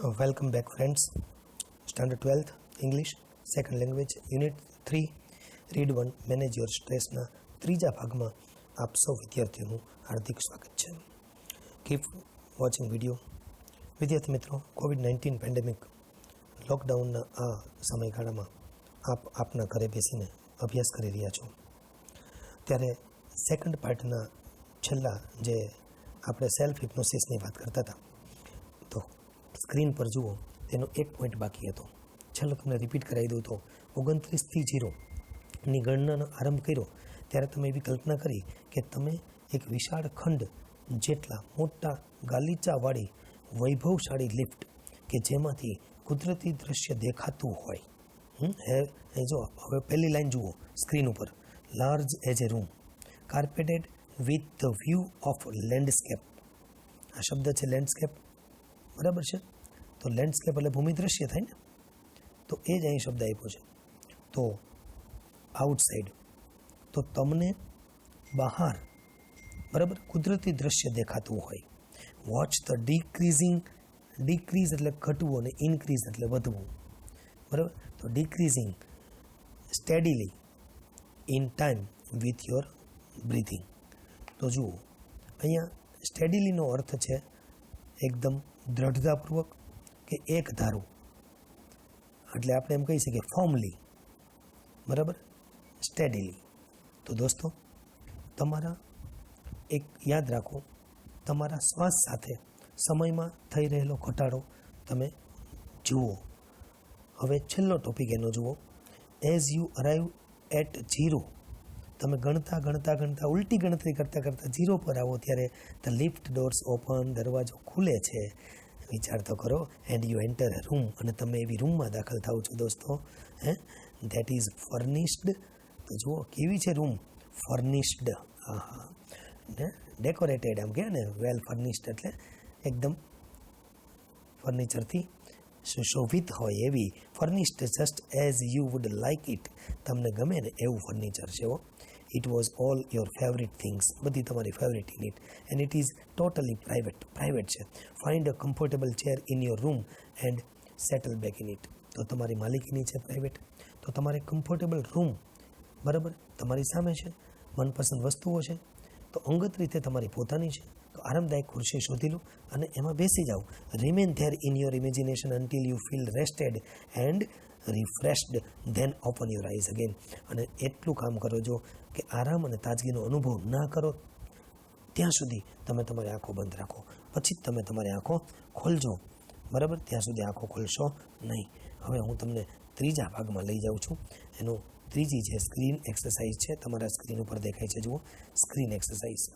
Welcome back, friends. Standard 12th English Second Language Unit 3 Read 1 Manage Your Stressના ત્રીજા ભાગમાં આપ સૌ વિદ્યાર્થીઓનું હાર્દિક સ્વાગત છે. Keep watching video. વિદ્યાર્થી મિત્રો, કોવિડ-19 પેન્ડેમિક લોકડાઉનના આ સમયગાળામાં આપ આપના ઘરે બેસીને અભ્યાસ કરી રહ્યા છો. ત્યારે સેકન્ડ પાર્ટના છેલ્લા જે આપણે સેલ્ફ હિપ્નોસિસની વાત કરતા હતા, તો સ્ક્રીન પર જુઓ, તેનો એક પોઈન્ટ બાકી હતો. ચાલો તમને રિપીટ કરાવી દઉં તો 29થી 0ની ગણનાનો આરંભ કર્યો ત્યારે તમે એવી કલ્પના કરી કે તમે એક વિશાળ ખંડ જેટલા મોટા ગાલીચાવાળી વૈભવશાળી લિફ્ટ કે જેમાંથી કુદરતી દૃશ્ય દેખાતું હોય. જો હવે પહેલી લાઈન જુઓ સ્ક્રીન ઉપર. Large as a room carpeted with the view of landscape. આ શબ્દ છે લેન્ડસ્કેપ, બરાબર છે? તો લેન્ડસ્કેપ એટલે ભૂમિ દ્રશ્ય થાય ને, તો એ જ અહીં શબ્દ આપ્યો છે. તો આઉટસાઇડ, તો તમને બહાર બરાબર કુદરતી દ્રશ્ય દેખાતું હોય. વોચ ધ ડિક્રીઝ એટલે ઘટવું અને ઇન્ક્રીઝ એટલે વધવું, બરાબર? તો decreasing steadily in time with your breathing. તો જુઓ, અહીંયા સ્ટેડીલીનો અર્થ છે એકદમ દ્રઢતાપૂર્વક કે એક ધારું, એટલે આપણે એમ કહી શકીએ ફોર્મલી, બરાબર? સ્ટેડીલી. તો દોસ્તો, તમારા એક યાદ રાખો, તમારા શ્વાસ સાથે સમયમાં થઈ રહેલો ઘટાડો તમે જુઓ. હવે છેલ્લો ટોપિક એનો જુઓ. એઝ યુ અરાઈવ એટ 0, તમે ગણતા ઉલટી ગણતરી કરતાં 0 પર આવો ત્યારે ધ લિફ્ટ ડોર્સ ઓપન, દરવાજો ખુલે છે. વિચાર તો કરો. And you enter a room, અને તમે એવી રૂમમાં દાખલ થાવ છો દોસ્તો, ધેટ ઇઝ ફર્નિશ્ડ. તો જુઓ કેવી છે રૂમ, ફર્નિશ્ડ. ડેકોરેટેડ, આમ કહે ને, વેલ ફર્નિશ્ડ એટલે એકદમ ફર્નિચરથી સુશોભિત હોય એવી. Furnished just as you would like it, તમને ગમે ને એવું ફર્નિચર છે. It was all your favourite things, બધી તમારી favourite in it. And it is totally private છે. Find a comfortable chair in your room and settle back in it. તો તમારી માલિકીની છે પ્રાઇવેટ, તો તમારે કમ્ફર્ટેબલ રૂમ, બરાબર, તમારી સામે છે. મનપસંદ વસ્તુઓ છે, તો અંગત રીતે તમારી પોતાની છે, તો આરામદાયક ખુરશી શોધી લો અને એમાં બેસી જાઓ. Remain there in your imagination until you feel rested and refreshed, then open your eyes again. અને એટલું કામ કરો જો કે આરામ અને તાજગીનો અનુભવ ના કરો ત્યાં સુધી તમે તમારી આંખો બંધ રાખો, પછી જ તમે તમારી આંખો ખોલજો, બરાબર? ત્યાં સુધી આંખો ખોલશો નહીં. હવે હું તમને ત્રીજા ભાગમાં લઈ જાઉં છું. એનું ત્રીજી જે સ્ક્રીન એક્સરસાઇઝ છે, તમારા સ્ક્રીન ઉપર દેખાય છે, જુઓ સ્ક્રીન એક્સરસાઇઝ.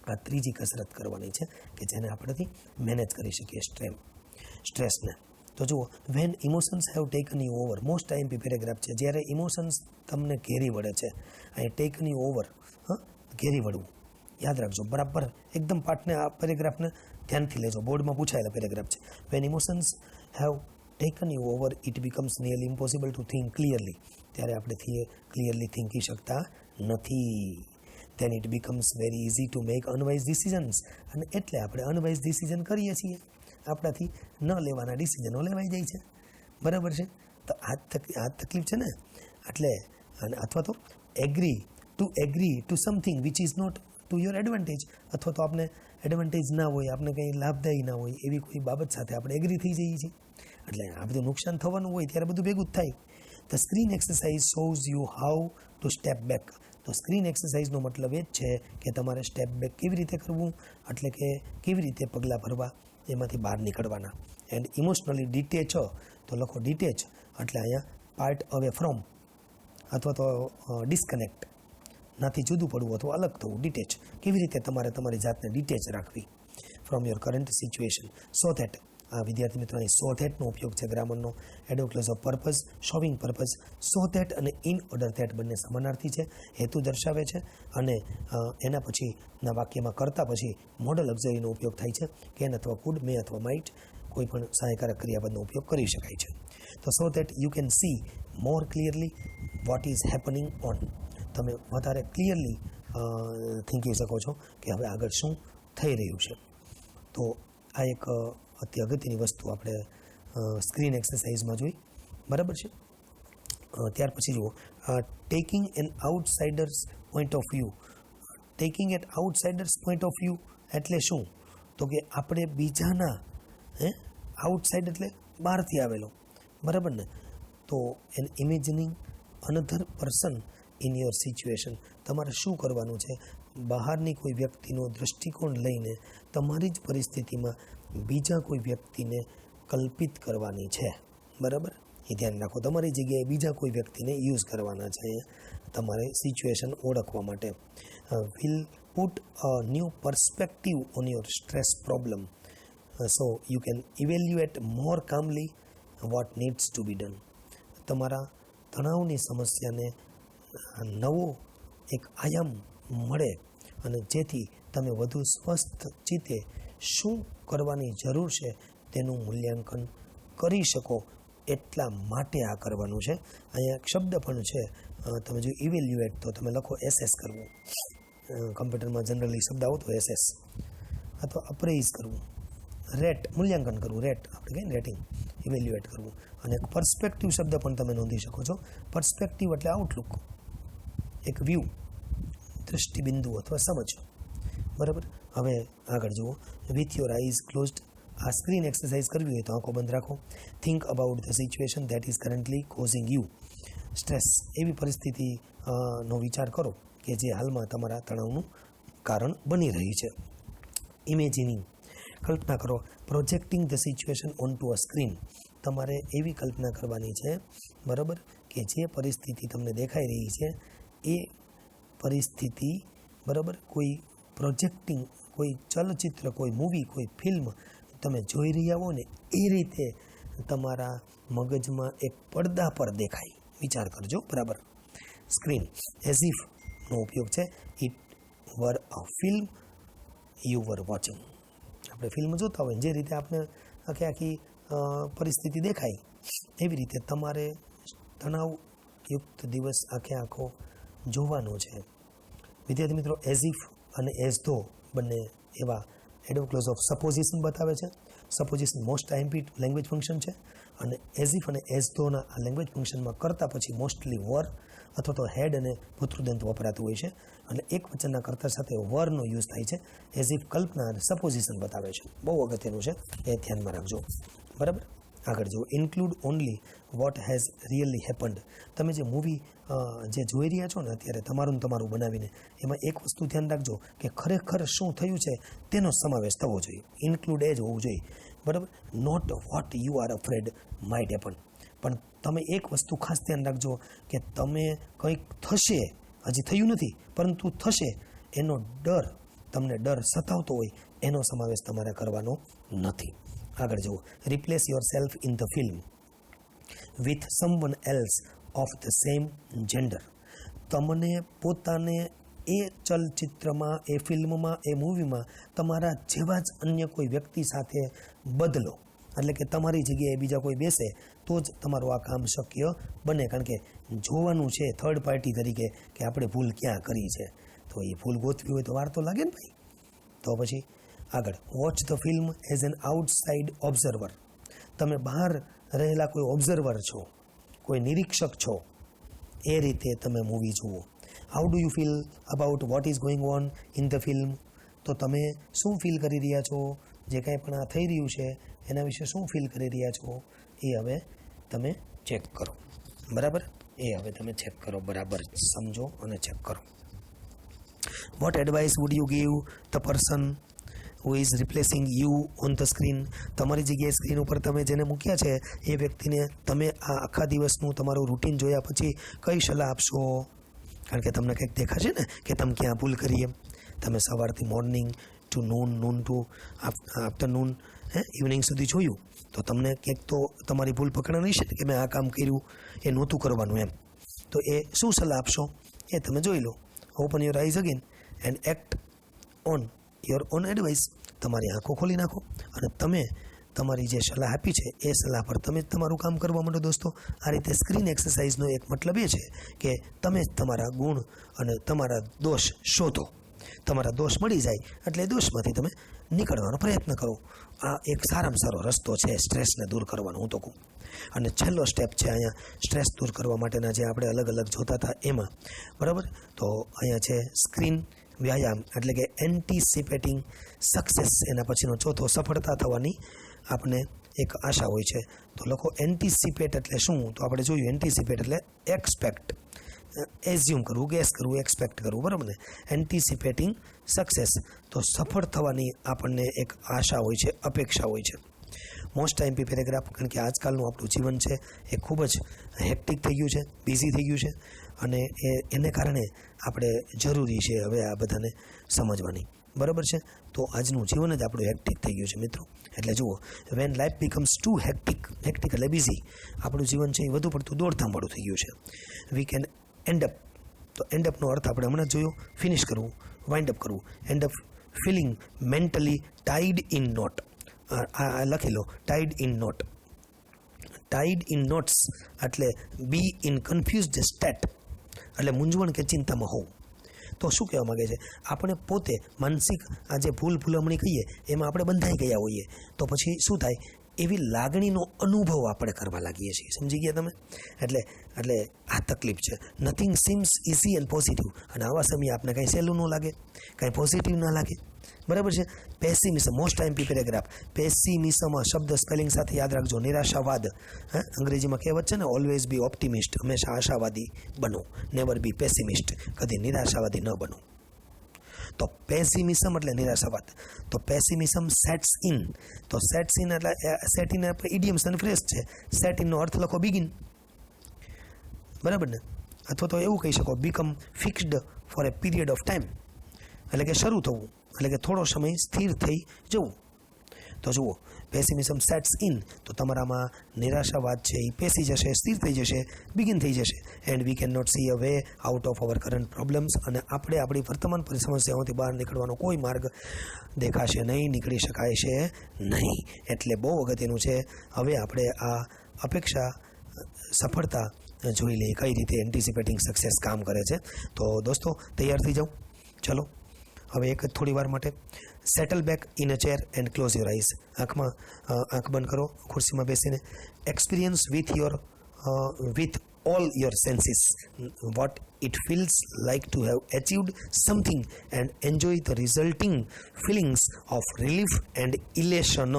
આ ત્રીજી કસરત કરવાની છે કે જેને આપણેથી મેનેજ કરી શકીએ સ્ટ્રેસને. તો જુઓ, when emotions have taken you over, most IMP paragraph છે. જ્યારે ઇમોશન્સ તમને ઘેરી વળે છે, અહીં ટેકન યુ ઓવર, ઘેરી વળવું, યાદ રાખજો બરાબર. એકદમ પાઠને, આ પેરેગ્રાફને ધ્યાનથી લેજો, બોર્ડમાં પૂછાયેલા પેરેગ્રાફ છે. When emotions have taken you over it becomes nearly impossible to think clearly, ત્યારે આપણે ક્લિયરલી થિંકી શકતા નથી. then it becomes very easy to make unwise decisions, અને એટલે આપણે અનવાઇઝ ડિસિઝન કરીએ છીએ, આપણાથી ન લેવાના ડિસિઝનો લેવાઈ જાય છે, બરાબર છે? તો આ તકલીફ છે ને. એટલે અથવા તો agree to something which is not to your advantage, અથવા તો આપણે એડવાન્ટેજ ના હોય, આપણે કંઈ લાભદાયી ના હોય એવી કોઈ બાબત સાથે આપણે એગ્રી થઈ જઈએ છીએ. એટલે આ બધું નુકસાન થવાનું હોય ત્યારે બધું ભેગું જ થાય. The screen exercise shows you how to step back. તો સ્ક્રીન એક્સરસાઇઝનો મતલબ એ જ છે કે તમારે સ્ટેપ બેક કેવી રીતે કરવું, એટલે કે કેવી રીતે પગલાં ભરવા, એમાંથી બહાર નીકળવાના. એન્ડ ઇમોશનલી ડિટેચ, તો લખો ડિટેચ એટલે અહીંયા પાર્ટ અવે ફ્રોમ, અથવા તો ડિસ્કનેક્ટ, નાથી જુદું પડવું અથવા અલગ થવું. ડિટેચ, કેવી રીતે તમારે તમારી જાતને ડિટેચ રાખવી from your current situation. So that, આ વિદ્યાર્થી મિત્રો અહીં સો ધેટનો ઉપયોગ છે ગ્રામરનો. Adverb clause of purpose, showing purpose. So that અને ઇન ઓર્ડર ધેટ બંને સમાનાર્થી છે, હેતુ દર્શાવે છે. અને એના પછીના વાક્યમાં કરતા પછી મોડલ લક્ઝરીનો ઉપયોગ થાય છે. કેન અથવા કુડ, મે અથવા માઇટ, કોઈ પણ સહાયકારક ક્રિયાપદનો ઉપયોગ કરી શકાય છે. તો so that you can see more clearly what is happening on, તમે વધારે ક્લિયરલી થીંકી શકો છો કે હવે આગળ શું થઈ રહ્યું છે. તો આ એક અતિ અગત્યની વસ્તુ આપણે સ્ક્રીન એક્સરસાઇઝમાં જોઈ, બરાબર છે. ત્યાર પછી જુઓ, taking an outsider's point of view. Taking at outsider's point of view એટલે શું? તો કે આપણે બીજાના આઉટસાઇડ એટલે બહારથી આવેલો, બરાબર ને. તો an imagining another person in your situation. તમારે શું કરવાનું છે? બહારની કોઈ વ્યક્તિનો દૃષ્ટિકોણ લઈને તમારી જ પરિસ્થિતિમાં બીજા કોઈ વ્યક્તિને કલ્પિત કરવાની છે, બરાબર. એ ધ્યાન રાખો, તમારી જગ્યાએ બીજા કોઈ વ્યક્તિને યુઝ કરવાના છે તમારે સિચ્યુએશન ઓળખવા માટે. Will put a new perspective on your stress problem, so you can evaluate more calmly what needs to be done. તમારા તણાવની સમસ્યાને નવો એક આયામ મળે અને જેથી તમે વધુ સ્વસ્થ ચિત્તે શું કરવાની જરૂર છે તેનું મૂલ્યાંકન કરી શકો, એટલા માટે આ કરવાનું છે. અહીંયા એક શબ્દ પણ છે, તમે જો ઇવેલ્યુએટ તો તમે લખો એસેસ કરવું. કમ્પ્યુટરમાં જનરલી શબ્દ આવતો એસેસ, અથવા અપ્રેઇઝ કરવું, રેટ મૂલ્યાંકન કરવું, રેટ આપણે કહીએ ને રેટિંગ, ઇવેલ્યુએટ કરવું. અને એક પર્સપેક્ટિવ શબ્દ પણ તમે નોંધી શકો છો. પર્સપેક્ટિવ એટલે આઉટલુક, એક વ્યૂ, દૃષ્ટિબિંદુ અથવા સમજ, બરાબર. હવે આગળ જુઓ, વિથ યોર આઈઝ ક્લોઝડ. આ સ્ક્રીન એક્સરસાઇઝ કરવી હોય તો આંખો બંધ રાખો. Think about the situation that is currently causing you stress. એવી પરિસ્થિતિ નો વિચાર કરો કે જે હાલમાં તમારા તણાવનું કારણ બની રહી છે. ઇમેજિનિંગ, કલ્પના કરો. Projecting the situation on to a screen. તમારે એવી કલ્પના કરવાની છે, બરાબર, કે જે પરિસ્થિતિ તમને દેખાઈ રહી છે એ પરિસ્થિતિ, બરાબર, કોઈ પ્રોજેક્ટિંગ, કોઈ ચલચિત્ર, કોઈ મૂવી, કોઈ ફિલ્મ તમે જોઈ રહ્યા હો ને એ રીતે તમારા મગજમાં એક પડદા પર દેખાય. વિચાર કરજો, બરાબર. સ્ક્રીન એઝ ઇફનો ઉપયોગ છે. It were a film you were watching. આપણે ફિલ્મ જોતા હોય જે રીતે આપણે આખી પરિસ્થિતિ દેખાય એવી રીતે તમારે તણાવયુક્ત દિવસ આખો જોવાનો છે. વિદ્યાર્થી મિત્રો, એઝ ઇફ અને એઝ ધો બંને એવા એડવ ક્લોઝ ઓફ સપોઝિશન બતાવે છે. સપોઝિશન મોસ્ટ આઈમ્પી લેંગ્વેજ ફંક્શન છે અને એઝ ઇફ અને એઝ ધોના આ લેંગ્વેજ ફંક્શનમાં કરતાં પછી મોસ્ટલી વર અથવા તો હેડ અને ભૂતૃદંત વપરાતું હોય છે અને એક વચનના કર્તા સાથે વરનો યુઝ થાય છે. એઝ ઇફ કલ્પના અને સપોઝિશન બતાવે છે. બહુ અગત્યનું છે, એ ધ્યાનમાં રાખજો, બરાબર. આગળ જુઓ, include only what has really happened. તમે જે મૂવી જે જોઈ રહ્યા છો ને અત્યારે તમારું બનાવીને, એમાં એક વસ્તુ ધ્યાન રાખજો કે ખરેખર શું થયું છે તેનો સમાવેશ થવો જોઈએ. ઇન્ક્લુડ એ જ હોવું જોઈએ, બરાબર. Not what you are afraid might happen. પણ તમે એક વસ્તુ ખાસ ધ્યાન રાખજો કે તમે કંઈક થશે, હજી થયું નથી પરંતુ થશે, એનો ડર, તમને ડર સતાવતો હોય એનો સમાવેશ તમારે કરવાનો નથી. આગળ જુઓ, replace yourself in the film with someone else of the same gender. તમને પોતાને એ ચલચિત્રમાં, એ ફિલ્મમાં, એ મૂવીમાં તમારા જેવા જ અન્ય કોઈ વ્યક્તિ સાથે બદલો. એટલે કે તમારી જગ્યાએ બીજા કોઈ બેસે તો જ તમારું આ કામ શક્ય બને. કારણ કે જોવાનું છે થર્ડ પાર્ટી તરીકે કે આપણે ભૂલ ક્યાં કરી છે, તો એ ભૂલ ગોતવી હોય તો વાર તો લાગે ને ભાઈ. તો પછી આગળ, watch the film as an outside observer. તમે બહાર રહેલા કોઈ ઓબ્ઝર્વર છો, કોઈ નિરીક્ષક છો, એ રીતે તમે મૂવી જુઓ. How do you feel about what is going on in the film. તો તમે શું ફીલ કરી રહ્યા છો, જે કાંઈ પણ આ થઈ રહ્યું છે એના વિશે શું ફીલ કરી રહ્યા છો, એ હવે તમે ચેક કરો, બરાબર. એ હવે તમે ચેક કરો, બરાબર સમજો અને ચેક કરો. What advice would you give the person who is replacing you on the screen. તમારી જગ્યાએ સ્ક્રીન ઉપર તમે જેને મૂક્યા છે એ વ્યક્તિને તમે આ આખા દિવસનું તમારું રૂટીન જોયા પછી કઈ સલાહ આપશો? કારણ કે તમને કંઈક દેખાશે ને કે તમે ક્યાં ભૂલ કરી એમ. તમે સવારથી morning to noon to afternoon evening સુધી જોયું તો તમને ક્યાંક તો તમારી ભૂલ પકડાણી છે કે મેં આ કામ કર્યું એ નહોતું કરવાનું એમ. તો એ શું સલાહ આપશો એ તમે જોઈ લો. Open your eyes again and act on your own advice. તમારી આંખો ખોલી નાખો અને તમે તમારી જે સલાહ આપી છે એ સલાહ પર તમે તમારું કામ કરવા માંડો દોસ્તો. આ રીતે સ્ક્રીન એક્સરસાઇઝનો એક મતલબ એ છે કે તમે તમારા ગુણ અને તમારા દોષ શોધો. તમારા દોષ મળી જાય એટલે દોષમાંથી તમે નીકળવાનો પ્રયત્ન કરો. આ એક સારામાં સારો રસ્તો છે સ્ટ્રેસને દૂર કરવાનો, હું તો કહું. અને છેલ્લો સ્ટેપ છે અહીંયા સ્ટ્રેસ દૂર કરવા માટેના જે આપણે અલગ અલગ જોતા હતા એમાં, બરાબર. તો અહીંયા છે સ્ક્રીન વ્યાયામ, એટલે કે એન્ટિસિપેટિંગ સક્સેસ. એના પછીનો ચોથો સફળતા થવાની આપણને એક આશા હોય છે. તો લોકો એન્ટિસિપેટ એટલે શું, તો આપણે જોયું એન્ટિસિપેટ એટલે એક્સપેક્ટ, એઝ્યુમ કરવું, ગેસ કરવું, એક્સપેક્ટ કરવું, બરાબર ને. એન્ટિસિપેટિંગ સક્સેસ, તો સફળ થવાની આપણને એક આશા હોય છે, અપેક્ષા હોય છે. મોસ્ટ ટાઈમ પેરેગ્રાફ, કારણ કે આજકાલનું આપણું જીવન છે એ ખૂબ જ હેક્ટિક થઈ ગયું છે, બિઝી થઈ ગયું છે, અને એને કારણે આપણે જરૂરી છે હવે આ બધાને સમજવાની, બરાબર છે. તો આજનું જીવન જ આપણું હેક્ટિક થઈ ગયું છે મિત્રો. એટલે જુઓ, when life becomes too hectic એટલે બિઝી, આપણું જીવન છે એ વધુ પડતું દોડધામવાળું થઈ ગયું છે. વી કેન એન્ડ અપ, તો એન્ડ અપનો અર્થ આપણે હમણાં જ જોયો, ફિનિશ કરવું, વાઇન્ડ અપ કરવું. End up feeling mentally tied in knot. આ લખી લો, tied in knot. Tied in knots એટલે બી ઇન કન્ફ્યુઝડ સ્ટેટ, એટલે મૂંઝવણ કે ચિંતામાં હોવું. તો શું કહેવા માગે છે, આપણે પોતે માનસિક આ જે ભૂલમણી કહીએ એમાં આપણે બંધાઈ ગયા હોઈએ, તો પછી શું થાય, એવી લાગણીનો અનુભવ આપણે કરવા લાગીએ છીએ. સમજી ગયા તમે? એટલે આ તકલીફ છે. Nothing seems easy and positive, અને આવા સમયે આપણે કાંઈ સહેલું ન લાગે, કાંઈ પોઝિટિવ ના લાગે, બરાબર છે. Pessimism, most time paragraph. Pessimism શબ્દ સ્પેલિંગ સાથે યાદ રાખજો, નિરાશાવાદ. અંગ્રેજીમાં કહેવત છે ને, ઓલવેઝ બી ઓપ્ટિમિસ્ટ, હંમેશા આશાવાદી બનો, નેવર બી પેસિમિસ્ટ, કદી નિરાશાવાદી ન બનો. તો પેસિમિઝમ એટલે નિરાશાવાદ. તો પેસિમિઝમ સેટ્સ ઇન, તો સેટ્સ ઇન એટલે સેટ ઇન આપણે ઇડિયમ્સ અને ફ્રેઝ છે. સેટ ઇનનો અર્થ લખો બિગિન, બરાબર ને. અથવા તો એવું કહી શકો, become fixed for a period of time, એટલે કે શરૂ થવું, એટલે કે થોડો સમય સ્થિર થઈ જવું. તો જુઓ, પેસિમિઝમ સેટ્સ ઇન, તો તમારામાં નિરાશાવાદ છે એ પેસી જશે, સ્થિર થઈ જશે, બિગિન થઈ જશે. And we can not see a way out of our current problems, અને આપણે આપણી વર્તમાન સમસ્યાઓથી બહાર નીકળવાનો કોઈ માર્ગ દેખાશે નહીં, નીકળી શકાય છે નહીં. એટલે બહુ અગત્યનું છે હવે આપણે આ અપેક્ષા સફળતા જોઈ લઈએ, કઈ રીતે એન્ટિસિપેટિંગ સક્સેસ કામ કરે છે. તો દોસ્તો તૈયાર થઈ જાઓ, ચલો હવે એક થોડી વાર માટે settle back in a chair and close your eyes. આંખ બંધ કરો ખુરશીમાં બેસીને. Experience with all your senses what it feels like to have achieved something and enjoy the resulting feelings of relief and elation.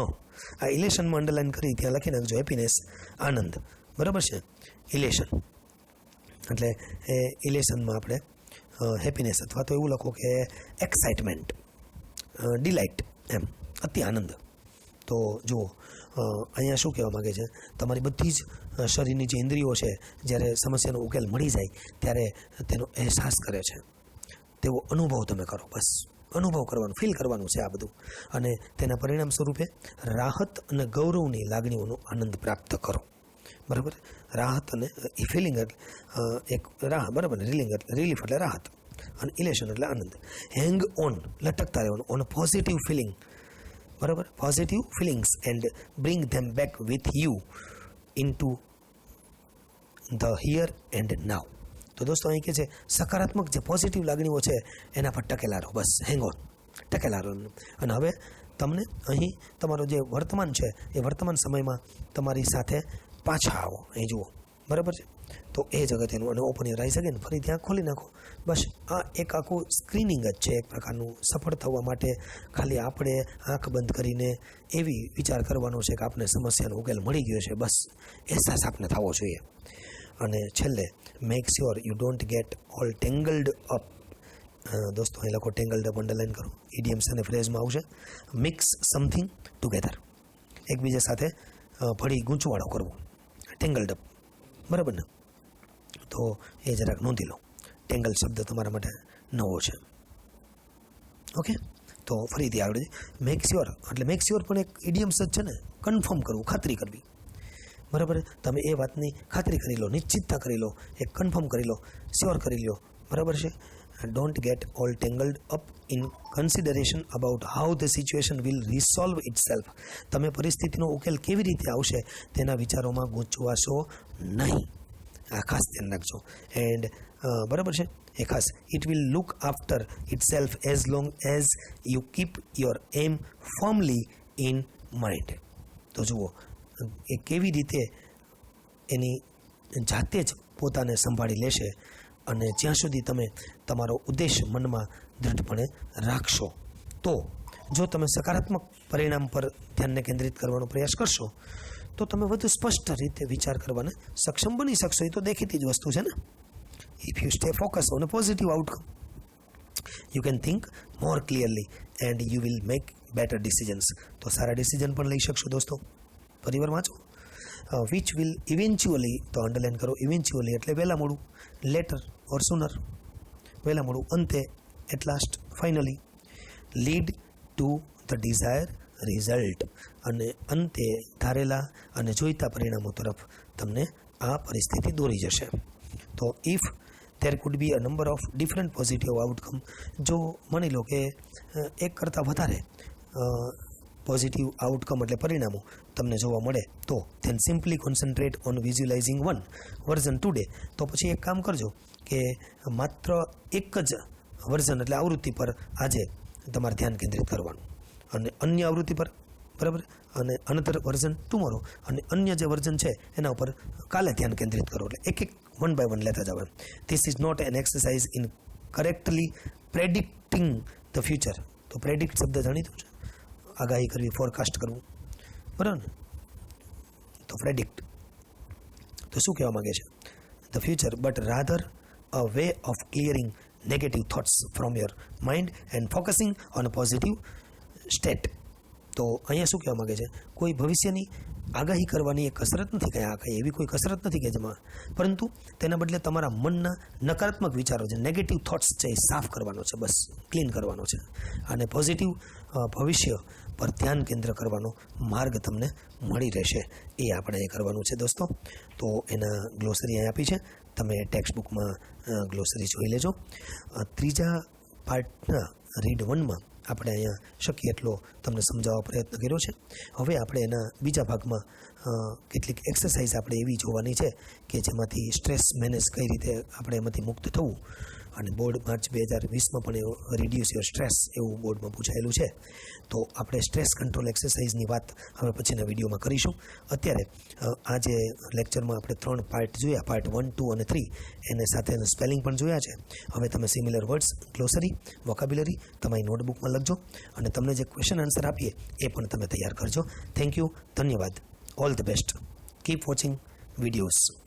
આ ઇલેશનમાં underline કરી ત્યાં લખી નાખજો હેપીનેસ, આનંદ, બરાબર છે. ઇલેશન એટલે એ ઇલેશનમાં આપણે હેપીનેસ, અથવા તો એવું લખો કે એક્સાઇટમેન્ટ, ડિલાઇટ, એમ અતિ આનંદ. તો જુઓ, અહીંયા શું કહેવા માગે છે, તમારી બધી જ શરીરની જે ઇન્દ્રિયો છે જ્યારે સમસ્યાનો ઉકેલ મળી જાય ત્યારે તેનો અહેસાસ કરે છે, તેવો અનુભવ તમે કરો. બસ અનુભવ કરવાનું, ફીલ કરવાનું છે આ બધું, અને તેના પરિણામ સ્વરૂપે રાહત અને ગૌરવની લાગણીઓનો આનંદ પ્રાપ્ત કરો, બરાબર. રાહત અને ફિલિંગ એક બરાબર ને, રિલીફ એટલે રાહત, અને ઇલેશન એટલે આનંદ. હેંગ ઓન, લટકતા રહેવાનું, ઓન પોઝિટિવ ફિલિંગ, બરાબર, positive feelings and bring them back with you into the here and now. તો દોસ્તો અહીં કે છે સકારાત્મક જે પોઝિટિવ લાગણીઓ છે એના પર ટકેલા રહો, બસ હેંગ ઓન, ટકેલા રહો. અને હવે તમને અહીં તમારો જે વર્તમાન છે એ વર્તમાન સમયમાં તમારી સાથે પાછા આવો, અહીં જુઓ, બરાબર છે. તો એ જ અગત્યનું. અને ઓપન યોર આઈઝ અગેન, ફરી ત્યાં ખોલી નાખો. બસ આ એક આખું સ્ક્રીનિંગ જ છે એક પ્રકારનું. સફળ થવા માટે ખાલી આપણે આંખ બંધ કરીને એવી વિચાર કરવાનો છે કે આપણે સમસ્યાનો ઉકેલ મળી ગયો છે, બસ અહેસાસ આપને થવો જોઈએ. અને છેલ્લે make sure you don't get all tangled up. દોસ્તો અહીં લખો ટેંગલ્ડ અપ, અંડરલાઇન કરો, ઇડિયમ્સ અને ફ્રેઝમાં આવશે. મિક્સ સમથિંગ ટુગેધર, એકબીજા સાથે ભળી ગૂંચવાળો કરવો, ટેંગલ્ડ અપ, બરાબર ને. તો એ જરાક નોંધી લો, ટેંગલ શબ્દ તમારા માટે નવો છે. ઓકે, તો ફરીથી આગળ મેક શ્યોર, એટલે મેક શ્યોર પણ એક ઇડિયમ્સ જ છે ને, કન્ફર્મ કરવું, ખાતરી કરવી, બરાબર. તમે એ વાતની ખાતરી કરી લો, નિશ્ચિતતા કરી લો, એક કન્ફર્મ કરી લો, શ્યોર કરી લો, બરાબર છે. Don't get all tangled up in consideration about how the situation will resolve itself. તમે પરિસ્થિતિનો ઉકેલ કેવી રીતે આવશે તેના વિચારોમાં ગૂંચવાશો નહીં, આ ખાસ ધ્યાન રાખજો. એન્ડ બરાબર છે એ ખાસ. It will look after itself as long as you keep your aim firmly in mind. તો જુઓ એ કેવી રીતે એની જાતે જ પોતાને સંભાળી લેશે અને જ્યાં સુધી તમે તમારો ઉદ્દેશ મનમાં દૃઢપણે રાખશો. તો જો તમે સકારાત્મક પરિણામ પર ધ્યાનને કેન્દ્રિત કરવાનો પ્રયાસ કરશો તો તમે વધુ સ્પષ્ટ રીતે વિચાર કરવાને સક્ષમ બની શકશો. એ તો દેખીતી જ વસ્તુ છે ને. If you stay focus on a positive outcome you can think more clearly and you will make better decisions. તો સારા ડિસિઝન પણ લઈ શકશો દોસ્તો. પરિવાર વાંચો. વિચ વિલ ઇવેન્ચ્યુઅલી, તો અંડરલાઇન કરો ઇવેન્ચ્યુઅલી એટલે વહેલા મોડું, લેટર ઓર સુનર વહેલા મોડું, અંતે at last finally, lead to the desire result અને અંતે ધારેલા અને જોઈતા પરિણામો તરફ તમને આ પરિસ્થિતિ દોરી જશે. તો if there could be a number of different positive outcome, જો માની લો કે એક કરતાં વધારે પોઝિટિવ આઉટકમ એટલે પરિણામો તમને જોવા મળે તો then simply concentrate on visualizing one version today. તો પછી એક કામ કરજો કે માત્ર એક જ વર્ઝન એટલે આવૃત્તિ પર આજે તમારે ધ્યાન કેન્દ્રિત કરવાનું અને અન્ય આવૃત્તિ પર, બરાબર, અને અનધર વર્ઝન ટુમોરો, અને અન્ય જે વર્ઝન છે એના ઉપર કાલે ધ્યાન કેન્દ્રિત કરો. એટલે એક એક વન બાય વન લેતા જાવ. This is not an exercise in correctly predicting the future. તો પ્રેડિક્ટ શબ્દ જાણીતું છે, આગાહી કરવી, ફોરકાસ્ટ કરવું, બરાબર ને. તો પ્રેડિક્ટ તો શું કહેવા માગે છે? The future, but rather a way of clearing negative thoughts from your mind and focusing on a positive state. તો અહીંયા શું કહેવા માગે છે? કોઈ ભવિષ્યની આગાહી કરવાની એક કસરત નથી, કંઈ એવી કોઈ કસરત નથી કે જેમાં, પરંતુ તેના બદલે તમારા મનના નકારાત્મક વિચારો જે નેગેટિવ થોટ્સ છે એ સાફ કરવાનો છે, બસ ક્લીન કરવાનો છે, અને પોઝિટિવ ભવિષ્ય પર ધ્યાન કેન્દ્ર કરવાનો માર્ગ તમને મળી રહેશે. એ આપણે એ કરવાનું છે દોસ્તો. તો એના ગ્લોસરી અહીં આપી છે, તમે ટેક્સ્ટ બુકમાં ગ્લોસરી જોઈ લેજો. ત્રીજા પાર્ટના રીડ 1માં આપણે અહીંયા શક્ય એટલો તમને સમજાવવા પ્રયત્ન કર્યો છે. હવે આપણે એના બીજા ભાગમાં કેટલીક એક્સરસાઇઝ આપણે એવી જોવાની છે કે જેમાંથી સ્ટ્રેસ મેનેજ કઈ રીતે આપણે એમાંથી મુક્ત થવું. અને બોર્ડ માર્ચ 2020માં પણ એવું રિડ્યુસ યોર સ્ટ્રેસ એવું બોર્ડમાં પૂછાયેલું છે. તો આપણે સ્ટ્રેસ કંટ્રોલ એક્સરસાઇઝની વાત હવે પછીના વિડીયોમાં કરીશું. અત્યારે આ જે લેક્ચરમાં આપણે 3 પાર્ટ જોયા, પાર્ટ 1, 2 અને 3, એને સાથે સ્પેલિંગ પણ જોયા છે. હવે તમે સિમિલર વર્ડ્સ, ગ્લોસરી, વોકાબ્યુલરી તમારી નોટબુકમાં લખજો અને તમને જે ક્વેશ્ચન આન્સર આપીએ એ પણ તમે તૈયાર કરજો. થેન્ક યુ, ધન્યવાદ, all the best, keep watching videos.